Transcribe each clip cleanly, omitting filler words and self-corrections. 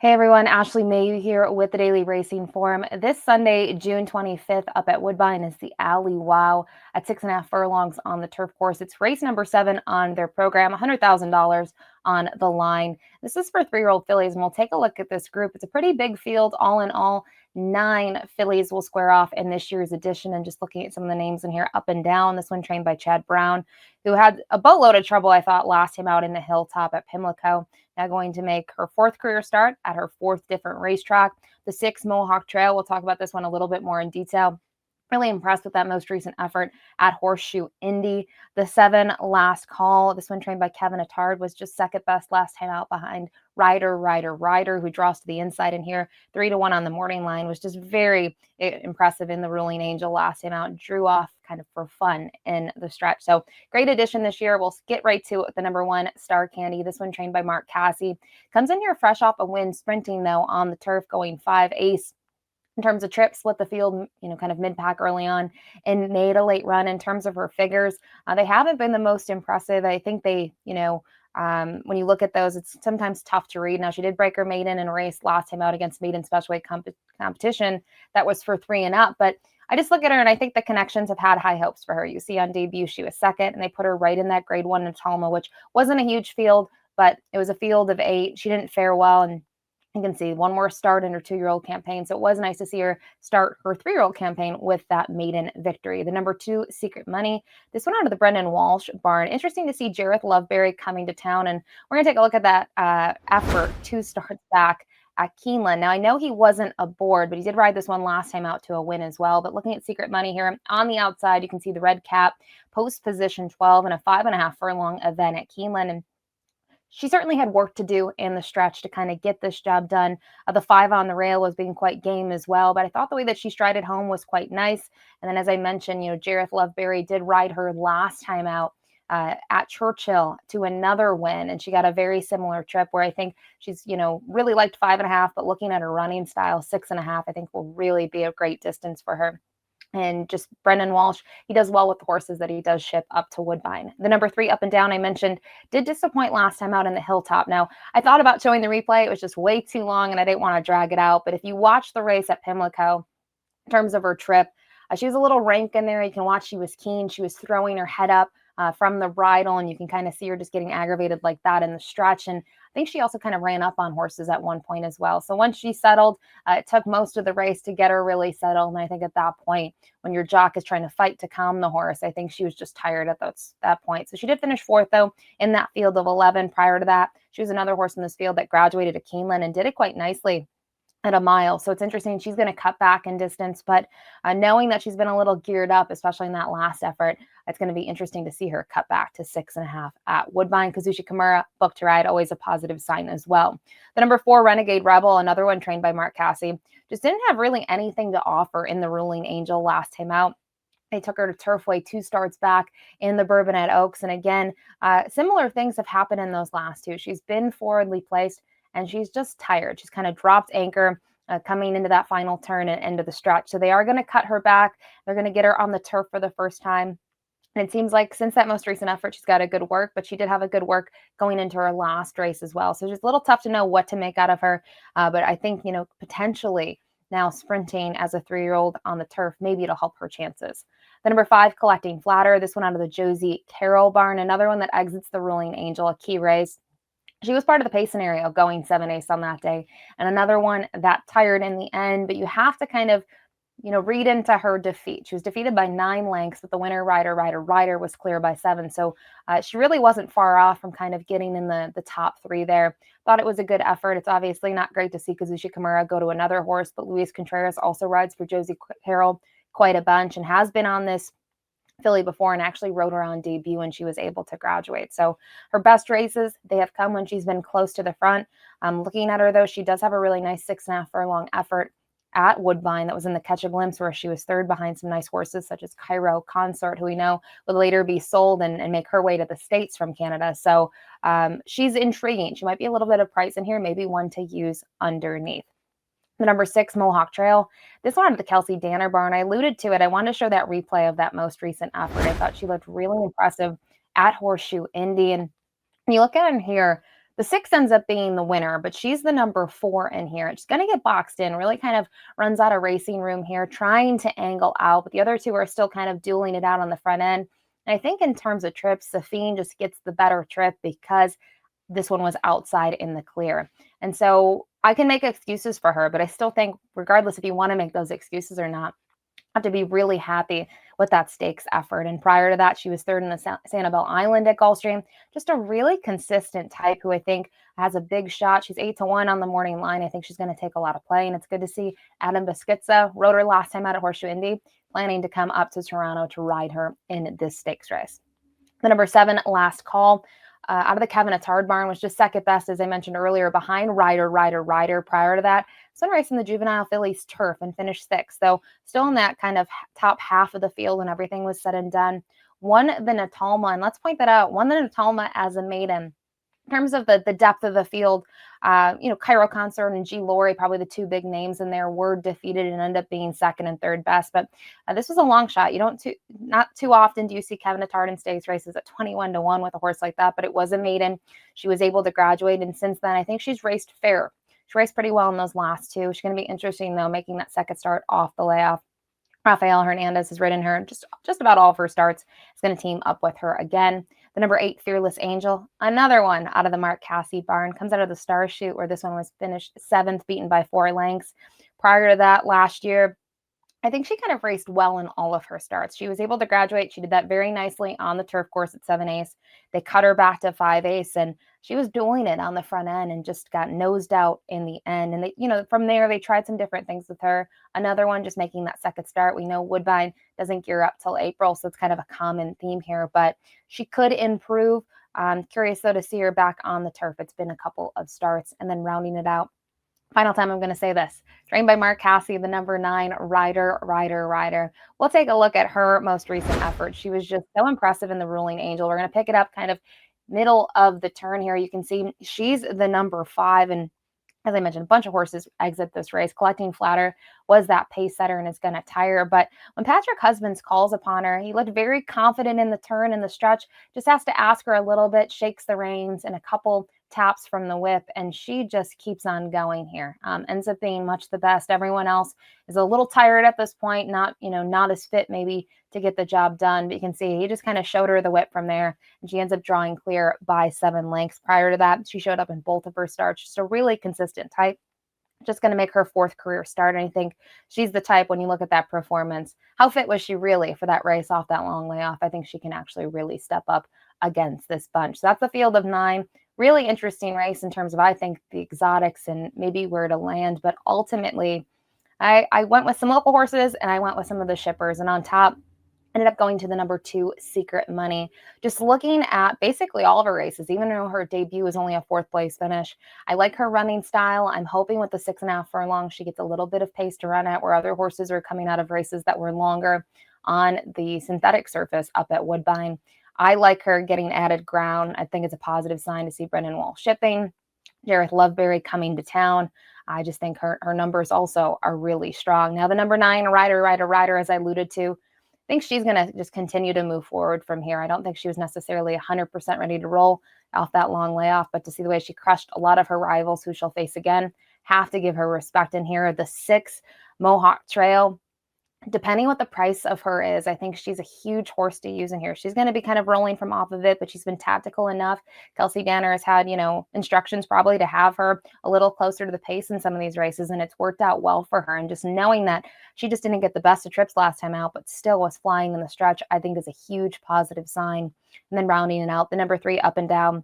Hey everyone, Ashley Mailloux here with the Daily Racing Forum. This Sunday, June 25th, up at Woodbine is the Alywow at 6.5 furlongs on the turf course. It's race number 7 on their program, $100,000 on the line. This is for 3-year-old fillies, and we'll take a look at this group. It's a pretty big field. All in all, 9 fillies will square off in this year's edition. And just looking at some of the names in here, up and down, this one trained by Chad Brown, who had a boatload of trouble, I thought, last time out in the Hilltop at Pimlico. Now going to make her 4th career start at her 4th different racetrack. The 6 Mohawk Trail, we'll talk about this one a little bit more in detail. Really impressed with that most recent effort at Horseshoe Indy. The 7 Last Call, this one trained by Kevin Attard, was just second best last time out behind Rider, who draws to the inside in here. 3-1 on the morning line, was just very impressive in the Ruling Angel last time out. Drew off kind of for fun in the stretch. So great addition this year. We'll get right to it with the number 1 Star Candy. This one trained by Mark Casse. Comes in here fresh off a win sprinting though on the turf, going 5 ace. In terms of trips, split the field, kind of mid-pack early on and made a late run. In terms of her figures, they haven't been the most impressive. I think they, when you look at those, it's sometimes tough to read. Now, she did break her maiden in a race last time out against maiden special weight competition. That was for 3 and up. But I just look at her and I think the connections have had high hopes for her. You see on debut, she was second, and they put her right in that grade 1 Natoma, which wasn't a huge field, but it was a field of 8. She didn't fare well, and you can see one more start in her 2-year-old campaign. So it was nice to see her start her 3-year-old campaign with that maiden victory. The number 2, Secret Money. This one out of the Brendan Walsh barn. Interesting to see Jareth Loveberry coming to town. And we're going to take a look at that effort 2 starts back at Keeneland. Now, I know he wasn't aboard, but he did ride this one last time out to a win as well. But looking at Secret Money here, on the outside, you can see the red cap, post position 12 in a 5.5 furlong event at Keeneland. And she certainly had work to do in the stretch to kind of get this job done. The 5 on the rail was being quite game as well, but I thought the way that she strided home was quite nice. And then, as I mentioned, Jareth Loveberry did ride her last time out at Churchill to another win, and she got a very similar trip where I think she's, really liked 5.5, but looking at her running style, 6.5, I think will really be a great distance for her. And just Brendan Walsh, he does well with the horses that he does ship up to Woodbine. The number 3, Up and Down, I mentioned, did disappoint last time out in the Hilltop. Now, I thought about showing the replay. It was just way too long, and I didn't want to drag it out. But if you watch the race at Pimlico, in terms of her trip, she was a little rank in there. You can watch she was keen. She was throwing her head up from the bridle, and you can kind of see her just getting aggravated like that in the stretch. And I think she also kind of ran up on horses at one point as well. So once she settled, it took most of the race to get her really settled. And I think at that point, when your jock is trying to fight to calm the horse, I think she was just tired at that point. So she did finish 4th, though, in that field of 11. Prior to that, she was another horse in this field that graduated to Keeneland and did it quite nicely at a mile. So it's interesting. She's going to cut back in distance, but knowing that she's been a little geared up, especially in that last effort, it's going to be interesting to see her cut back to 6.5 at Woodbine. Kazushi Kimura booked to ride, always a positive sign as well. The number 4, Renegade Rebel, another one trained by Mark Casse, just didn't have really anything to offer in the Ruling Angel last time out. They took her to Turfway 2 starts back in the Bourbonnette Oaks. And again, similar things have happened in those last 2. She's been forwardly placed, and she's just tired. She's kind of dropped anchor coming into that final turn and end of the stretch. So they are going to cut her back. They're going to get her on the turf for the first time. And it seems like since that most recent effort, she's got a good work, but she did have a good work going into her last race as well. So it's just a little tough to know what to make out of her. But I think, potentially now sprinting as a 3-year-old on the turf, maybe it'll help her chances. The number 5, Collecting Flatter, this one out of the Josie Carroll barn, another one that exits the Ruling Angel, a key race. She was part of the pace scenario going 7 ace on that day, and another one that tired in the end, but you have to kind of, read into her defeat. She was defeated by 9 lengths, but the winner, Rider was clear by 7. So she really wasn't far off from kind of getting in the top 3 there. Thought it was a good effort. It's obviously not great to see Kazushi Kimura go to another horse, but Luis Contreras also rides for Josie Carroll quite a bunch and has been on this filly before and actually rode her on debut when she was able to graduate. So her best races, they have come when she's been close to the front. Looking at her, though, she does have a really nice 6.5 furlong effort at Woodbine that was in the Catch a Glimpse, where she was 3rd behind some nice horses such as Cairo Consort, who we know will later be sold and make her way to the States from Canada. So she's intriguing. She might be a little bit of price in here, maybe one to use underneath. The number 6, Mohawk Trail. This one at the Kelsey Danner barn. I alluded to it. I wanted to show that replay of that most recent effort. I thought she looked really impressive at Horseshoe Indy. And you look at it here, The 6 ends up being the winner, but she's the number 4 in here. She's going to get boxed in, really kind of runs out of racing room here, trying to angle out, but the other two are still kind of dueling it out on the front end. And I think in terms of trips, Safine just gets the better trip because this one was outside in the clear. And so I can make excuses for her, but I still think, regardless if you want to make those excuses or not, have to be really happy with that stakes effort. And prior to that, she was third in the Sanibel Island at Gulfstream. Just a really consistent type who I think has a big shot. She's 8-1 on the morning line. I think she's going to take a lot of play, and it's good to see Adam Beschizza, rode her last time out at Horseshoe Indy, planning to come up to Toronto to ride her in this stakes race. The number 7, Last Call. Out of the Kevin Attard barn, was just second best, as I mentioned earlier, behind Rider. Prior to that, it's been racing the Juvenile Fillies turf and finished 6th. So still in that kind of top half of the field when everything was said and done. Won the Natalma, and let's point that out, won the Natalma as a maiden. In terms of the depth of the field, Cairo Concert and G. Laurie, probably the two big names in there, were defeated and ended up being second and third best. But this was a long shot. Not too often do you see Kevin Attard in stakes races at 21-1 with a horse like that, but it was a maiden. She was able to graduate, and since then, I think she's raced fair. She raced pretty well in those last two. She's going to be interesting, though, making that second start off the layoff. Rafael Hernandez has ridden her just about all of her starts. Is going to team up with her again. The number 8, Fearless Angel, another one out of the Mark Casse barn, comes out of the Star Shoot, where this one was finished 7th, beaten by 4 lengths. Prior to that, last year, I think she kind of raced well in all of her starts. She was able to graduate. She did that very nicely on the turf course at 7 Ace. They cut her back to 5 Ace, and she was doing it on the front end and just got nosed out in the end. And they, from there, they tried some different things with her. Another one, just making that second start. We know Woodbine doesn't gear up till April, so it's kind of a common theme here, but she could improve. Curious, though, to see her back on the turf. It's been a couple of starts, and then rounding it out. Final time I'm going to say this. Trained by Mark Casse, the number 9, Rider. We'll take a look at her most recent effort. She was just so impressive in the Ruling Angel. We're going to pick it up kind of middle of the turn here. You can see she's the number 5, and as I mentioned, a bunch of horses exit this race. Collecting Flatter was that pace setter and is going to tire. But when Patrick Husbands calls upon her, he looked very confident in the turn and the stretch. Just has to ask her a little bit, shakes the reins, and a couple taps from the whip, and she just keeps on going here. Ends up being much the best. Everyone else is a little tired at this point, not as fit maybe to get the job done, but you can see he just kind of showed her the whip from there, and she ends up drawing clear by 7 lengths. Prior to that, she showed up in both of her starts. Just a really consistent type. Just going to make her 4th career start, and I think she's the type, when you look at that performance, how fit was she really for that race off that long layoff? I think she can actually really step up against this bunch. So that's the field of 9. Really interesting race in terms of, I think, the exotics and maybe where to land. But ultimately, I went with some local horses, and I went with some of the shippers. And on top, ended up going to the number 2, Secret Money. Just looking at basically all of her races, even though her debut was only a 4th place finish. I like her running style. I'm hoping with the 6.5 furlong, she gets a little bit of pace to run at, where other horses are coming out of races that were longer on the synthetic surface up at Woodbine. I like her getting added ground. I think it's a positive sign to see Brendan Wall shipping. Jareth Loveberry coming to town. I just think her numbers also are really strong. Now, the number 9, Rider, as I alluded to, I think she's going to just continue to move forward from here. I don't think she was necessarily 100% ready to roll off that long layoff, but to see the way she crushed a lot of her rivals who she'll face again, have to give her respect in here. The 6, Mohawk Trail. Depending what the price of her is, I think she's a huge horse to use in here. She's going to be kind of rolling from off of it, but she's been tactical enough. Kelsey Danner has had, instructions probably to have her a little closer to the pace in some of these races, and it's worked out well for her. And just knowing that she just didn't get the best of trips last time out, but still was flying in the stretch, I think is a huge positive sign. And then rounding it out, the number 3, Up and Down.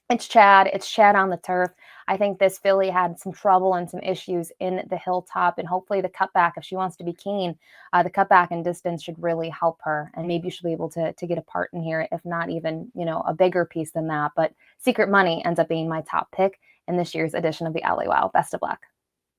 It's Chad on the turf. I think this filly had some trouble and some issues in the hilltop, and hopefully the cutback, if she wants to be keen, the cutback and distance should really help her, and maybe she'll be able to get a part in here, if not even, a bigger piece than that. But Secret Money ends up being my top pick in this year's edition of the Alywow. Best of luck.